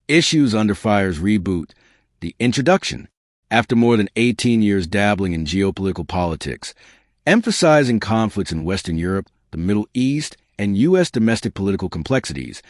Issues Under Fire's reboot, the introduction, after more than 18 years dabbling in geopolitical politics, emphasizing conflicts in Western Europe, the Middle East, and U.S. domestic political complexities,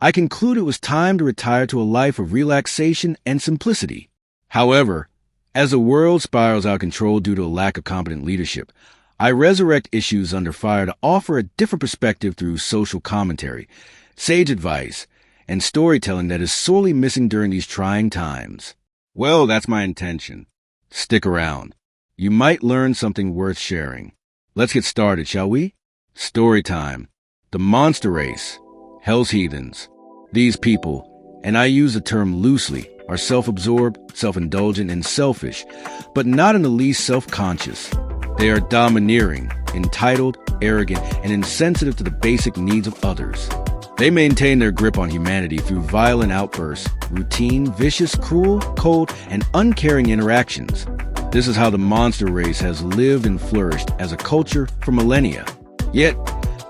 I concluded it was time to retire to a life of relaxation and simplicity. However, as the world spirals out of control due to a lack of competent leadership, I resurrect Issues Under Fire to offer a different perspective through social commentary, sage advice, and storytelling that is sorely missing during these trying times. Well, that's my intention. Stick around. You might learn something worth sharing. Let's get started, shall we? Story time. The monster race. Hell's Heathens. These people, and I use the term loosely, are self-absorbed, self-indulgent, and selfish, but not in the least self-conscious. They are domineering, entitled, arrogant, and insensitive to the basic needs of others. They maintain their grip on humanity through violent outbursts, routine, vicious, cruel, cold, and uncaring interactions. This is how the monster race has lived and flourished as a culture for millennia. Yet,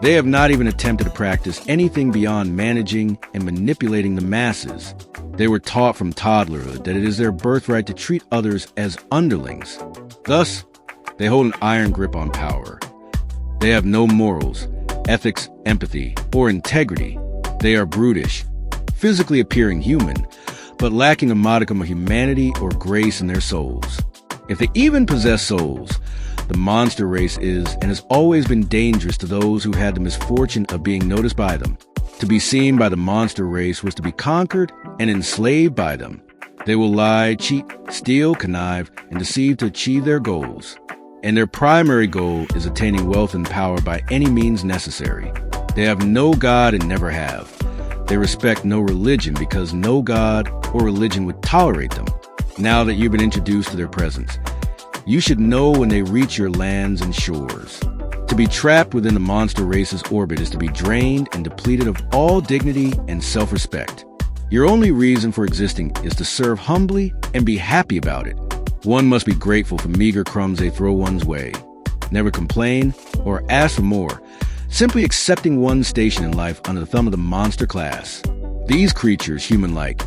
they have not even attempted to practice anything beyond managing and manipulating the masses. They were taught from toddlerhood that it is their birthright to treat others as underlings. Thus, they hold an iron grip on power. They have no morals, ethics, empathy, or integrity. They are brutish, physically appearing human, but lacking a modicum of humanity or grace in their souls. If they even possess souls, the monster race is and has always been dangerous to those who had the misfortune of being noticed by them. To be seen by the monster race was to be conquered and enslaved by them. They will lie, cheat, steal, connive, and deceive to achieve their goals. And their primary goal is attaining wealth and power by any means necessary. They have no God and never have. They respect no religion because no God or religion would tolerate them. Now that you've been introduced to their presence, you should know when they reach your lands and shores. To be trapped within the monster race's orbit is to be drained and depleted of all dignity and self-respect. Your only reason for existing is to serve humbly and be happy about it. One must be grateful for meager crumbs they throw one's way. Never complain or ask for more, simply accepting one's station in life under the thumb of the monster class. These creatures, human-like,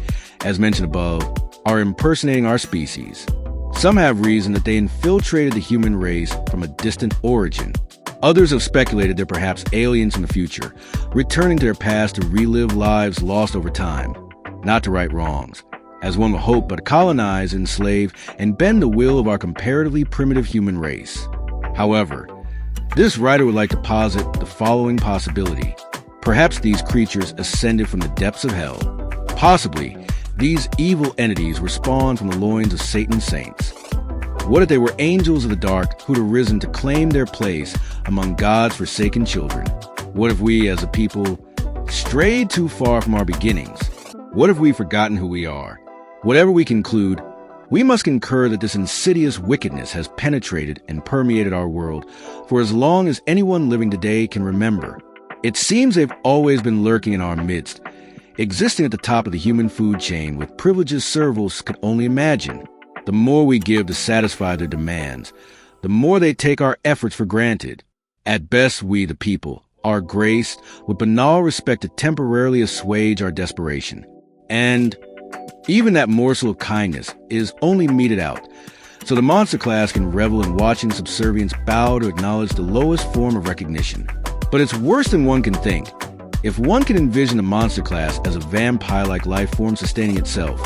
as mentioned above, are impersonating our species. Some have reasoned that they infiltrated the human race from a distant origin. Others have speculated they're perhaps aliens in the future, returning to their past to relive lives lost over time, not to right wrongs, as one would hope, but to colonize, enslave, and bend the will of our comparatively primitive human race. However, this writer would like to posit the following possibility. Perhaps these creatures ascended from the depths of hell. Possibly, these evil entities were spawned from the loins of Satan's saints. What if they were angels of the dark who'd arisen to claim their place among God's forsaken children? What if we, as a people, strayed too far from our beginnings? What if we've forgotten who we are? Whatever we conclude, we must concur that this insidious wickedness has penetrated and permeated our world for as long as anyone living today can remember. It seems they've always been lurking in our midst, existing at the top of the human food chain with privileges servals could only imagine. The more we give to satisfy their demands, the more they take our efforts for granted. At best, we, the people, are graced with banal respect to temporarily assuage our desperation. And even that morsel of kindness is only meted out, so the monster class can revel in watching subservience bow to acknowledge the lowest form of recognition. But it's worse than one can think. If one can envision the monster class as a vampire-like life form sustaining itself,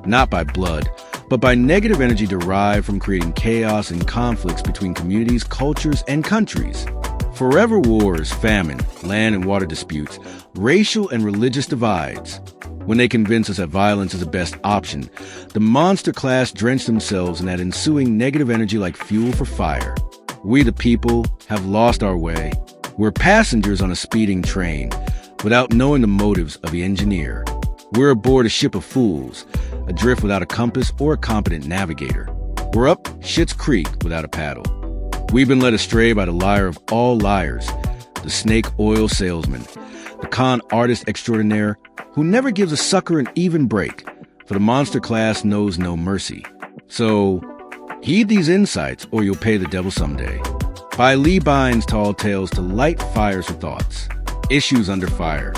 not by blood, but by negative energy derived from creating chaos and conflicts between communities, cultures, and countries. Forever wars, famine, land and water disputes, racial and religious divides. When they convince us that violence is the best option, the monster class drench themselves in that ensuing negative energy like fuel for fire. We, the people, have lost our way. We're passengers on a speeding train, without knowing the motives of the engineer. We're aboard a ship of fools, adrift without a compass or a competent navigator. We're up Schitt's Creek without a paddle. We've been led astray by the liar of all liars, the snake oil salesman, the con artist extraordinaire who never gives a sucker an even break, for the monster class knows no mercy. So, heed these insights or you'll pay the devil someday. By Lee Bynes' Tall Tales to light fires for thoughts. Issues Under Fire.